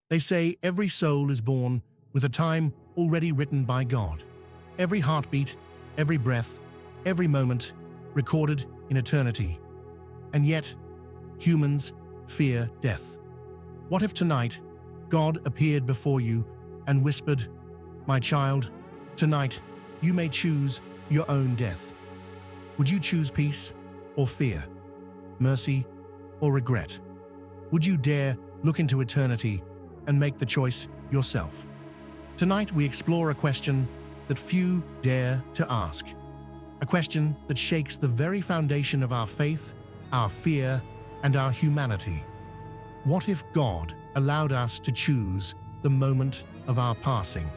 They say every soul is born with a time already written by God. Every heartbeat, every breath, every moment recorded in eternity. And yet, humans fear death. What if tonight God appeared before you and whispered, "My child, tonight you may choose your own death"? Would you choose peace or fear, mercy or regret? Would you dare look into eternity and make the choice yourself? Tonight we explore a question that few dare to ask. A question that shakes the very foundation of our faith, our fear, and our humanity. What if God allowed us to choose the moment of our passing?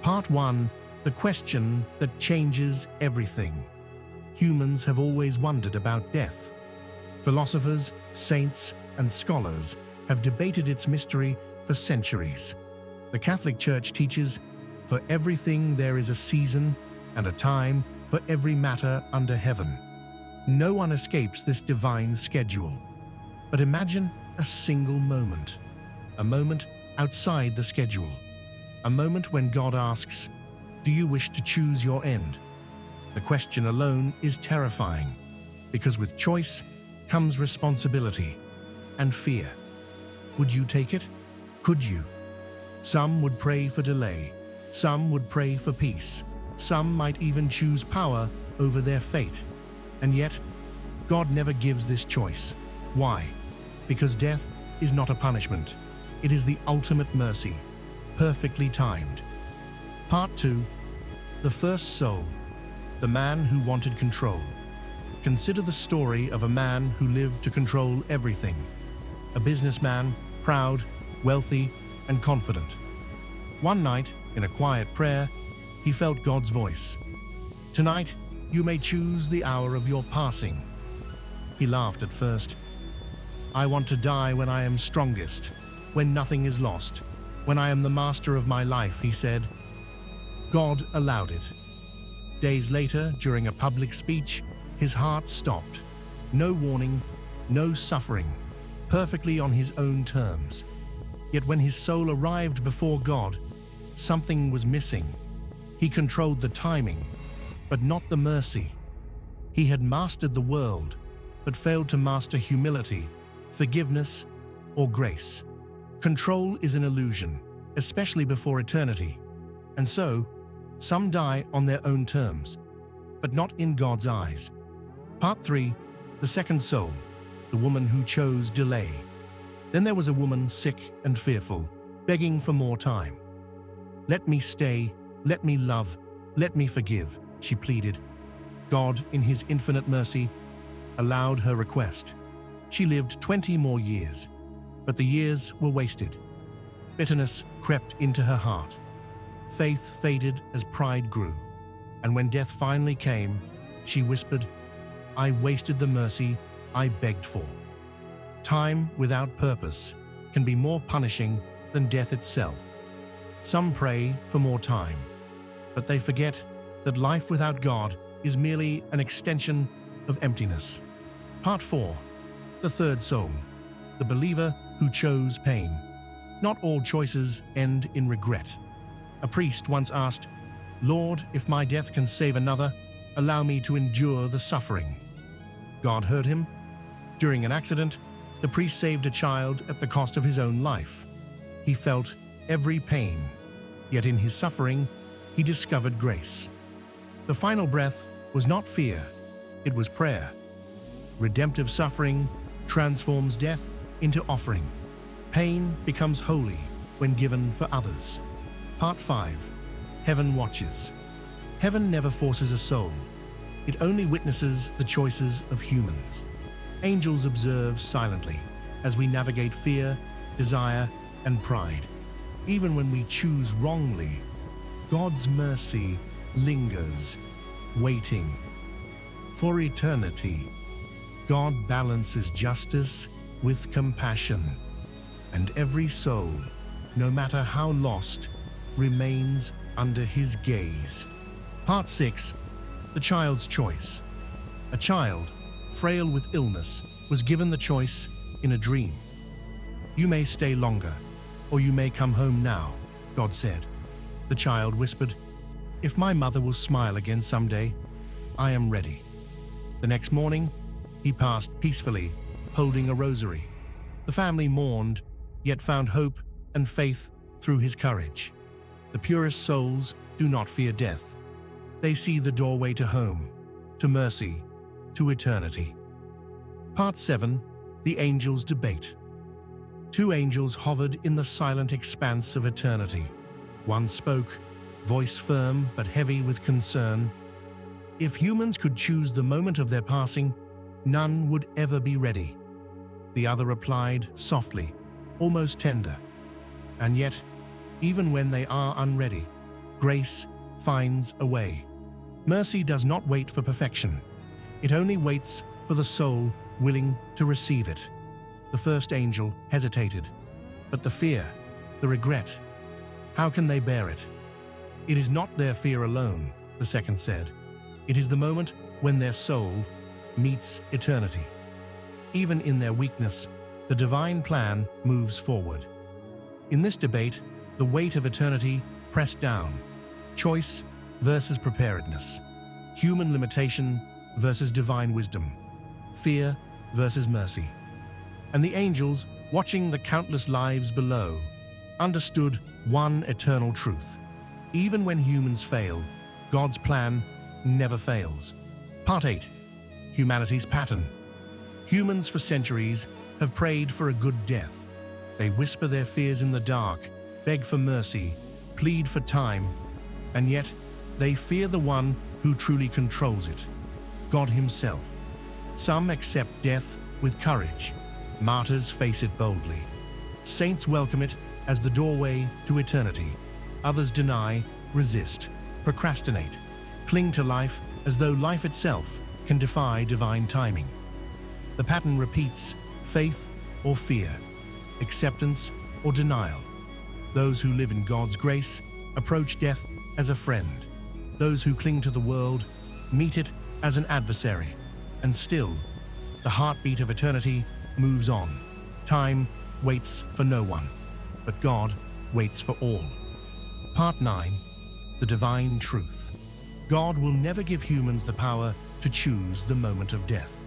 Part 1. The question that changes everything. Humans have always wondered about death. Philosophers, saints, and scholars have debated its mystery for centuries. The Catholic Church teaches, "For everything there is a season and a time for every matter under heaven." No one escapes this divine schedule. But imagine a single moment, a moment outside the schedule, a moment when God asks, "Do you wish to choose your end?" The question alone is terrifying, because with choice comes responsibility and fear. Would you take it? Could you? Some would pray for delay, some would pray for peace, some might even choose power over their fate. And yet, God never gives this choice. Why? Because death is not a punishment. It is the ultimate mercy, perfectly timed. Part 2. The first soul, the man who wanted control. Consider the story of a man who lived to control everything. A businessman, proud, wealthy, and confident. One night, in a quiet prayer, he felt God's voice. "Tonight, you may choose the hour of your passing." He laughed at first. "I want to die when I am strongest, when nothing is lost, when I am the master of my life," he said. God allowed it. Days later, during a public speech, his heart stopped. No warning, no suffering, perfectly on his own terms. Yet when his soul arrived before God, something was missing. He controlled the timing, but not the mercy. He had mastered the world, but failed to master humility, forgiveness, or grace. Control is an illusion, especially before eternity. And so, some die on their own terms, but not in God's eyes. Part 3. The second soul, the woman who chose delay. Then there was a woman sick and fearful, begging for more time. "Let me stay, let me love, let me forgive," she pleaded. God, in his infinite mercy, allowed her request. She lived 20 more years, but the years were wasted. Bitterness crept into her heart. Faith faded as pride grew, and when death finally came, she whispered, "I wasted the mercy I begged for." Time without purpose can be more punishing than death itself. Some pray for more time, but they forget that life without God is merely an extension of emptiness. Part 4. The third soul, the believer who chose pain. Not all choices end in regret. A priest once asked, "Lord, if my death can save another, allow me to endure the suffering." God heard him. During an accident, the priest saved a child at the cost of his own life. He felt every pain, yet in his suffering, he discovered grace. The final breath was not fear, it was prayer. Redemptive suffering transforms death into offering. Pain becomes holy when given for others. Part 5. Heaven watches. Heaven never forces a soul. It only witnesses the choices of humans. Angels observe silently as we navigate fear, desire, and pride. Even when we choose wrongly, God's mercy lingers, waiting. For eternity, God balances justice with compassion, and every soul, no matter how lost, remains under his gaze. Part 6. The child's choice. A child, frail with illness, was given the choice in a dream. "You may stay longer, or you may come home now, God said. The child whispered, "If my mother will smile again someday, I am ready." The next morning, he passed peacefully, holding a rosary. The family mourned, yet found hope and faith through his courage. The purest souls do not fear death. They see the doorway to home, to mercy, to eternity. Part 7. The Angels' Debate. Two angels hovered in the silent expanse of eternity. One spoke, voice firm but heavy with concern. If humans could choose the moment of their passing, none would ever be ready. The other replied softly, almost tender. And yet, even when they are unready, grace finds a way. Mercy does not wait for perfection. It only waits for the soul willing to receive it. The first angel hesitated. But the fear, the regret, how can they bear it? It is not their fear alone, the second said. It is the moment when their soul meets eternity. Even in their weakness, the divine plan moves forward. In this debate, the weight of eternity pressed down. Choice versus preparedness. Human limitation versus divine wisdom. Fear versus mercy. And the angels, watching the countless lives below, understood one eternal truth. Even when humans fail, God's plan never fails. Part 8. Humanity's Pattern. Humans for centuries have prayed for a good death. They whisper their fears in the dark, beg for mercy, plead for time, and yet they fear the one who truly controls it, God Himself. Some accept death with courage. Martyrs face it boldly. Saints welcome it as the doorway to eternity. Others deny, resist, procrastinate, cling to life as though life itself can defy divine timing. The pattern repeats: faith or fear, acceptance or denial. Those who live in God's grace approach death as a friend. Those who cling to the world meet it as an adversary. And still, the heartbeat of eternity moves on. Time waits for no one, but God waits for all. Part 9. The Divine Truth. God will never give humans the power to choose the moment of death,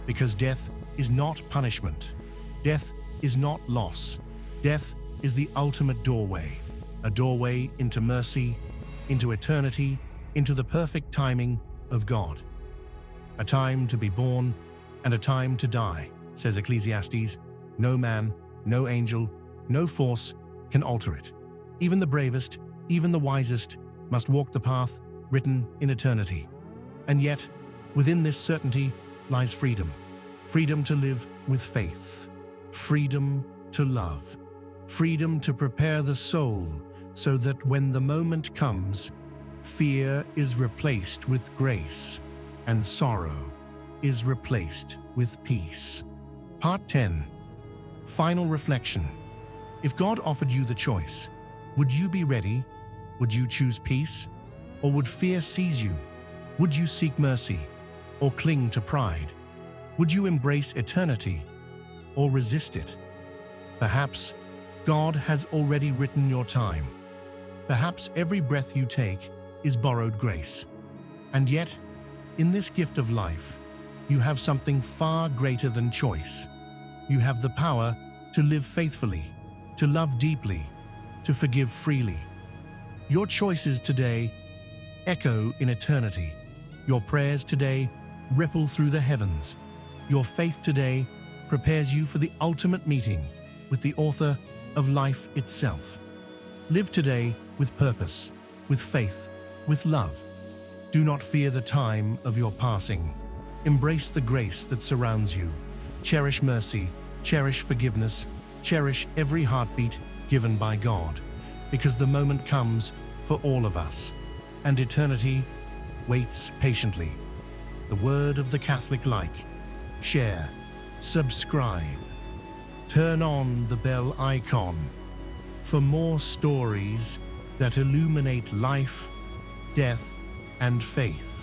because death is not punishment. Death is not loss. Death is the ultimate doorway, a doorway into mercy, into eternity, into the perfect timing of God. A time to be born and a time to die, says Ecclesiastes. No man, no angel, no force can alter it. Even the bravest, even the wisest must walk the path written in eternity. And yet, within this certainty lies freedom. Freedom to live with faith. Freedom to love. Freedom to prepare the soul so that when the moment comes, fear is replaced with grace and sorrow is replaced with peace. Part 10. Final reflection. If God offered you the choice, would you be ready? Would you choose peace? Or would fear seize you? Would you seek mercy or cling to pride? Would you embrace eternity or resist it? Perhaps God has already written your time. Perhaps every breath you take is borrowed grace. And yet, in this gift of life, you have something far greater than choice. You have the power to live faithfully, to love deeply, to forgive freely. Your choices today echo in eternity. Your prayers today ripple through the heavens. Your faith today prepares you for the ultimate meeting with the author of life itself. Live today with purpose, with faith, with love. Do not fear the time of your passing. Embrace the grace that surrounds you. Cherish mercy, cherish forgiveness, cherish every heartbeat given by God, because the moment comes for all of us, and eternity waits patiently. The word of the Catholic like. Share, subscribe, turn on the bell icon for more stories that illuminate life, death, and faith.